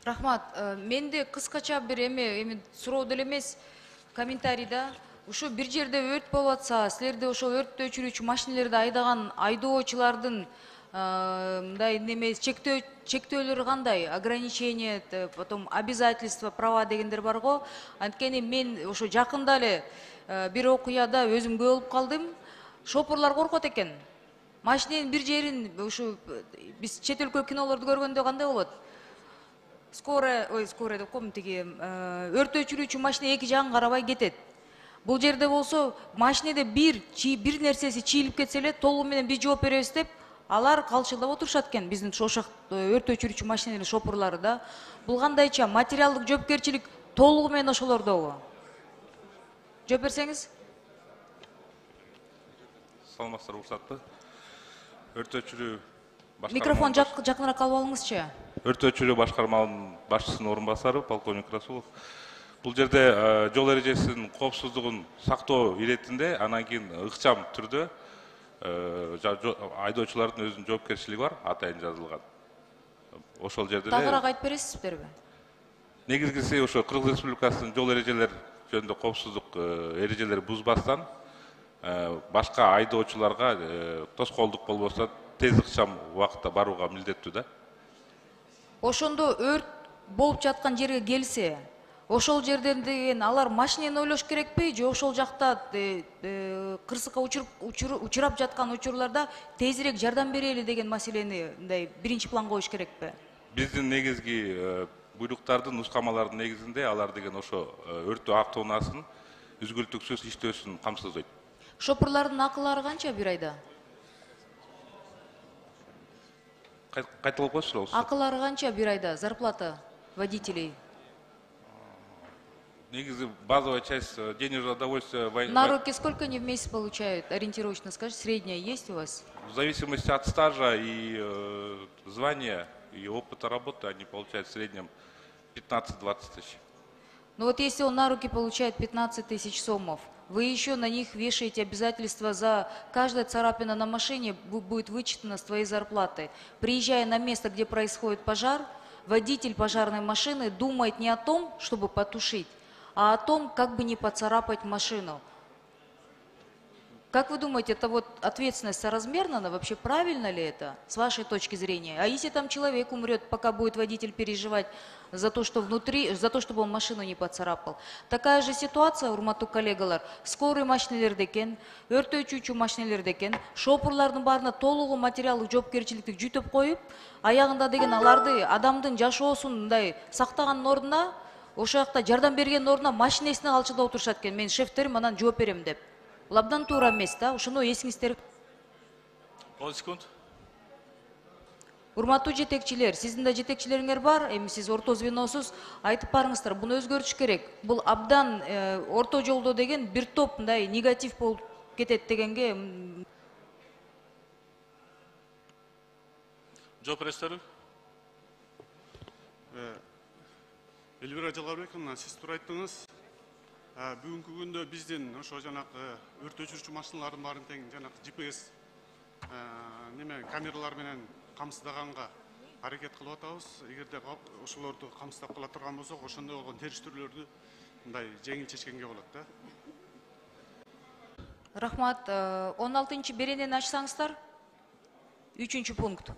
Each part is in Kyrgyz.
Рахмат, менде кыскача бир эми суроо деле эмес, комментарийда ушу бир жерде өрт болуп атса, силерде ошол өрттү өчүрүүчү машинелерди айдаган айдоочулардын мындай немес чектөөлөрү кандай? Ограничение, потом обязательства, права дегендер бар го. Анткени мен ошо жакында эле бир окуяда өзүм күбө болуп калдым. Шопурлар коркот экен. Машиненин бир жерин ушу биз чет өлкө кинолорду көргөндө кандай болот? Скорая деп коем, тиги өрт өчүрүүчү машина эки жагын карабай кетет. Бул жерде болсо машинеде бир нерсеси чийилип кетсе эле толугу менен биз жооп беребиз деп алар калчылдап отурушат экен, биздин ошак өрт өчүрүүчү машиненин шопурлары да. Бул кандайча материалдык жоопкерчилик толугу менен ошолордобу? Жооп берсеңиз? Саламатсыздар, уруксатпы. Өрт өчүрүү Микрофон жакыныраак алып алыңызчы. Өрт өчүрүү башкармалынын башчысынын орун басары полковник Расулов. Бул жерде жол эрежесинин коопсуздугун сактоо иретинде анан кийин ыкчам түрдө айдоочулардын өзүнүн жоопкерчилиги бар, атайын жазылган. Ошол жерде Тагыраак айтып бересизберби? Негизгиси ошо Кыргыз Республикасынын жол эрежелер жөнүндө коопсуздук эрежелери бузбастан башка айдоочуларга тоскоолдук болбосо тез ыкчам убакытта барууга милдеттүү да. Ошондо өрт болуп жаткан жерге келсе, ошол жерден деген алар машинени ойлош керекпи, же ошол жакта кырсыкка учурап жаткан учурларда тезирээк жардам берели деген маселени мындай биринчи планга коюш керекпи? Биздин негизги буйруктардын, нускамалардын негизинде алар деген ошо өрттөө автоунаасын үзгүлтүксүз иштөөсүн камсыздайт. Шопурлардын акылары канча бир айда? Кайталап коесузбу? Акылары канча бир айда зарплата водителей? Негизи базовая часть денежного удовольствия... На руки сколько они в месяц получают? Ориентировочно скажите, средняя есть у вас? В зависимости от стажа и звания, и опыта работы, они получают в среднем 15-20 тысяч. Ну вот если он на руки получает 15 тысяч сомов, вы еще на них вешаете обязательства за каждая царапина на машине будет вычитана с твоей зарплаты. Приезжая на место, где происходит пожар, водитель пожарной машины думает не о том, чтобы потушить, а о том, как бы не поцарапать машину. Как вы думаете, это вот ответственность соразмерна? Вообще правильно ли это, с вашей точки зрения? А если там человек умрет, пока будет водитель переживать за то, что внутри, за то, чтобы он машину не поцарапал? Такая же ситуация, урматтуу коллегалар, скорый машинелерде экен, өрт өчүүчү машинелерде экен, шопурлардын баарына толугу материалдык жоопкерчиликти жүктөп коюп, аягында деген аларды адамдын жашоосун мындай сактаганын ордуна, ошол жакта жардам бергендин ордуна машинесине калчылдап отурушат экен. Мен шефтерим анан жооп берем деп. Бул абдан туура эмес да, ошону эсиңиздер. 10 секунд. Урматтуу жетекчилер, сиздин да жетекчилериңер бар, эми сиз орто звеносуз, айтып барыңыздар, буну өзгөртүш керек. Бул абдан орто жолдо деген бир топ мындай негатив болуп кетет дегенге. Жооп бересиздерби? Элвира Жалгабековна, сиз туура айттыңыз. Бүгүнкү күндө биздин ошо жанагы өрт өчүрүүчү машиналардын баарын тең жанагы GPS камералар менен камсыздаганга аракет кылып атабыз. Эгерде ошолорду камсыздап кала турган болсок, ошондой болгон териштирлөрдү мындай жеңил чечкенге болот да. Рахмат. 16-чы беренени ачсаңыздар. 3-чү пункт.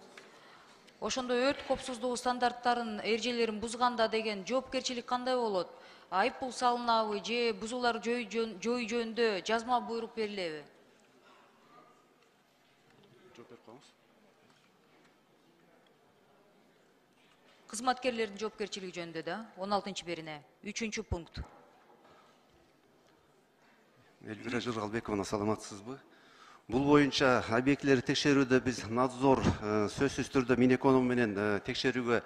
Ошондо өрт коопсуздугу стандарттарын, эрежелерин бузганда деген жоопкерчилик кандай болот? Айыппул салынабы же бузуулар жою жөнүндө жазма буйрук берилеби? Жооп берип коюңуз. Кызматкерлердин жоопкерчилиги жөнүндө да, 16-чы берене, 3-чү пункт. Элвира Жалгабековна, саламатсызбы? Бул боюнча объектилерди текшерүүдө биз надзор сөзсүз түрдө Минэконом менен текшерүүгө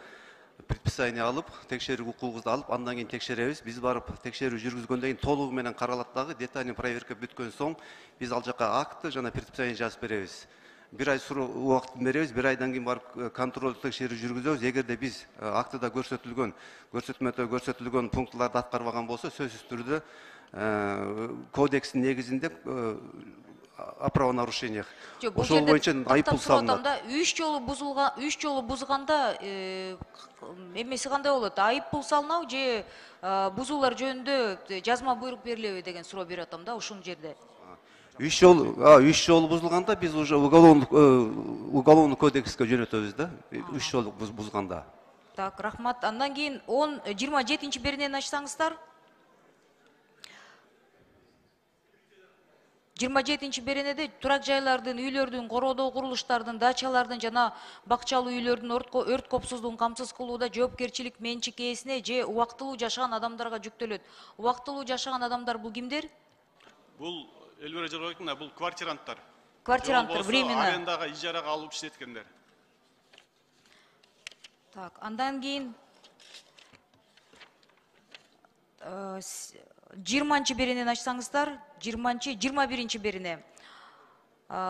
предписание алып, текшерүү укугубузду алып, андан кийин текшеребиз. Биз барып текшерүү жүргүзгөндөн кийин толугу менен каралат дагы, детальный проверка бүткөн соң биз ал жака акты жана предписание жазып беребиз. Бир ай убакыт беребиз, бир айдан кийин барып контролдук текшерүү жүргүзөбүз. Эгерде биз актыда көрсөтүлгөн пунктларды аткарбаган болсо, сөзсүз түрдө кодекстин негизинде о правонарушениях. Жок, бул Ошол жерде боюнча айыппул тактап сурап атам салынат. да, 3 жолу бузганда эмеси кандай болот? Айыппул салынабы же бузуулар жөнүндө жазма буйрук берилеби деген суроо берип атам да ушул жерде. 3 жол бузулганда биз уже уголовный кодекске жөнөтөбүз да. 3 жол бузганда. Так, рахмат. Андан кийин 27 беренени ачсаңыздар. 27 беренеде турак жайлардын, үйлөрдүн, короодогу курулуштардын, дачалардын жана бакчалуу үйлөрдүн өрт коопсуздугун камсыз кылууда жоопкерчилик менчик ээсине же убактылуу жашаган адамдарга жүктөлөт. Убактылуу жашаган адамдар бул кимдер? Бул Элвира Жорабековна, бул квартиранттар. Квартиранттар, временно. Арендага, ижарага алып иштеткендер. Так, андан кийин 20 беренени ачсаңыздар, 21 берене.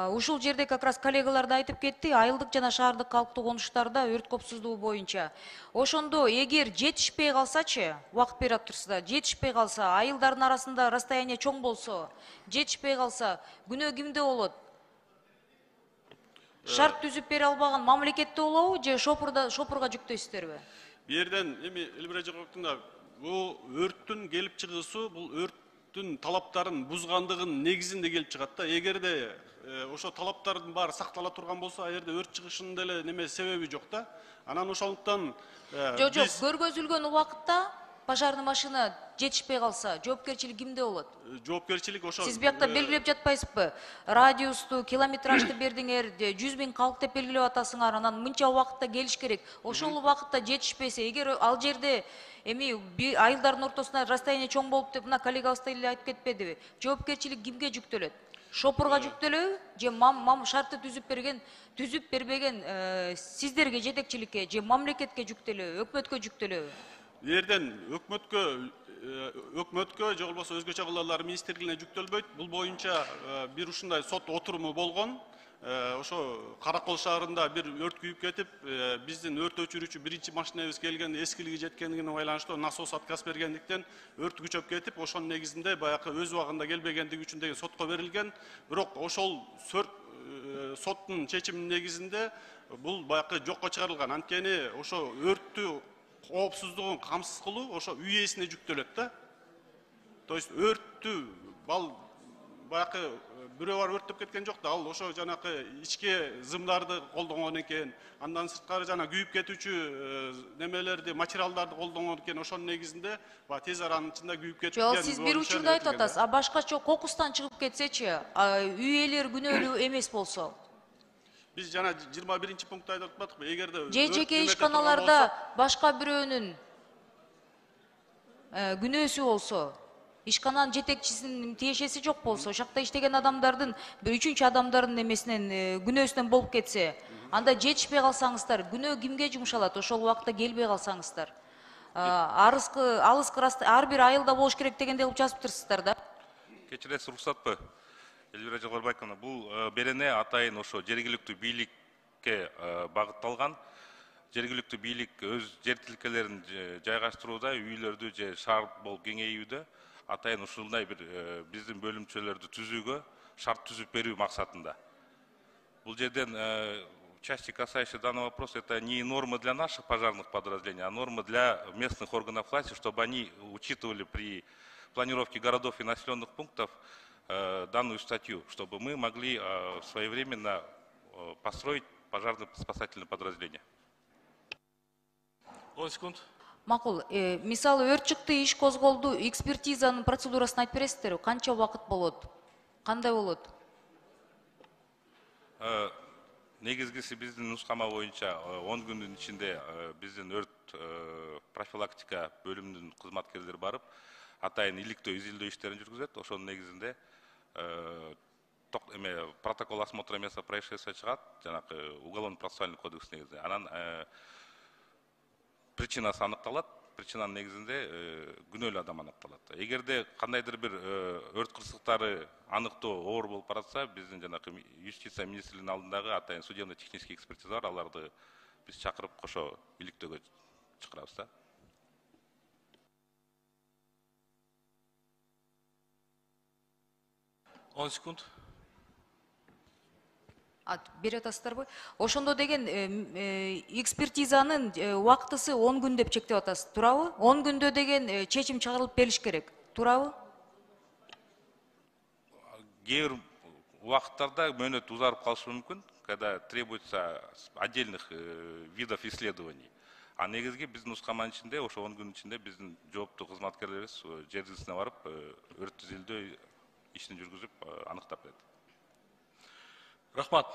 Ушул жерде как раз коллегалар да айтып кетти, айылдык жана шаардык калктуу конуштарда өрт коопсуздугу боюнча. Ошондо эгер жетишпей калсачы, убакыт берип атыптырсыздар, жетишпей калса, айылдардын арасында расстояние чоң болсо, жетишпей калса, күнөө кимде болот? Шарт түзүп бере албаган мамлекетте болобу же шопурга жүктөйсүздөрбү? Бу жерден эми Элвира Жорабековна, бул өрттүн келип чыгуусу, бул өрттүн талаптарын бузгандыгын негизинде келип чыгат да. Эгерде ошо талаптардын баары сактала турган болсо, ал жерде өрт чыгышынын деле неме себеби жок да. Анан ошондуктан Жок, көргөзүлгөн убакытта пожарный машина жетишпей калса, жоопкерчилик кимде болот? жоопкерчилик ошо Сиз биякта белгилеп жатпайсызбы? Радиусту, километражды бердиңер, 100 000 калк деп белгилеп атасыңар, анан мынча убакытта келиш керек. Ошол убакытта жетишпесе, эгер ал жерде эми айылдардын ортосунда расстояние чоң болуп деп мына коллегабыз эле айтып кетпедиби? Жоопкерчилик кимге жүктөлөт? Шопурга жүктөлөбү же шартты түзүп бербеген сиздерге, жетекчиликке же мамлекетке жүктөлөбү, өкмөткө жүктөлөбү? Жерден өкмөткө же болбосо өзгөчө кылалар министрлигине жүктөлбөйт. Бул боюнча бир ушундай сот отуруму болгон. Ошо Каракол шаарында бир өрт күйүп кетип, биздин өрт өчүрүүчү биринчи машинабыз келген, эскилиги жеткендигине байланыштуу насос отказ бергендиктен өрт күчөп кетип, ошонун негизинде баягы өз убагында келбегендиги үчүн деген сотко берилген. Бирок ошол соттун чечиминин негизинде бул баягы жокко чыгарылган. Анткени ошо өрттү коопсуздугун камсыз кылуу ошо үй ээсине жүктөлөт да. То есть өрттү баягы бирөө бар өрттөп кеткен жок да, ал ошо жанакы ички зымдарды колдонгон экен. Андан сырткары жана күйүп кетүүчү немелерди, материалдарды колдонгон экен. Ошонун негизинде тез аранын ичинде күйүп кеткен. Жок, сиз бир учурда айтып атасыз, а башкача кокустан чыгып кетсечи, үй ээлери күнөөлүү эмес болсо? Биз жана 21 пунктта айтып атпадыкпы? Эгерде жеке ишканаларда башка бирөөнүн күнөөсү болсо, ишкананын жетекчисинин тиешеси жок болсо, ошакта иштеген адамдардын, бир үчүнчү адамдардын эмесинен күнөөсүнөн болуп кетсе, анда жетишпей калсаңыздар, күнөө кимге жумшалат? Ошол убакта келбей калсаңыздар. Алыскы ар бир айылда болуш керек дегенде кылып жазыптырсыздар да. Кечиресиз, уруксатпы? Элвира Жогорбайковна, бул берене атайын ошо жергиликтүү бийликке багытталган. Жергиликтүү бийлик өз жер тилкелерин жайгаштырууда, үйлөрдү же шаар болуп кеңейүүдө атайын ушундай бир биздин бөлүмчөлөрдү түзүүгө шарт түзүп берүү максатында. Бул жерден части, касающиеся данного вопроса, это не нормы для наших пожарных подразделений, а нормы для местных органов власти, чтобы они учитывали при планировке городов и населенных пунктов данную статью, чтобы мы могли своевременно построить пожарно-спасательное подразделение. 10 секунд. Макул, мисалы өрт чыкты, иш козголду, экспертизанын процедурасын айтып бересиздерби? Канча убакыт болот? Кандай болот? Негизгиси биздин нускама боюнча 10 күндүн ичинде биздин өрт профилактика бөлүмүнүн кызматкерлери барып, атайын иликтөө, изилдөө иштерин жүргүзөт. Ошонун негизинде протокол осмотра места происшествия чыгат, жанакы уголовно-процессуальный кодекс негизинде. Анан причинасы аныкталат. Причинанын негизинде күнөөлүү адам аныкталат. Эгерде кандайдыр бир өрт кырсыктары аныктоо оор болуп баратса, биздин жанакы юстиция министрлигинин алдындагы атайын судебно-технический экспертиза бар, аларды биз чакырып кошо иликтөөгө чакырабыз да. 10 секунд. Бере атасыздарбы? Ошондо деген экспертизанын убактысы 10 күн деп чектеп атасыз. Туурабы? 10 күндө деген чечим чыгарылып берилиш керек. Туурабы? Кээ бир убакыттарда мөөнөт узарып калышы мүмкүн, когда требуется отдельных видов исследований. А негизги биздин нускаманын ичинде ошо 10 күн ичинде биздин жооптуу кызматкерлерибиз жер тилисине барып, өрт изилдөө ишин жүргүзүп аныктап берет. Рахмат.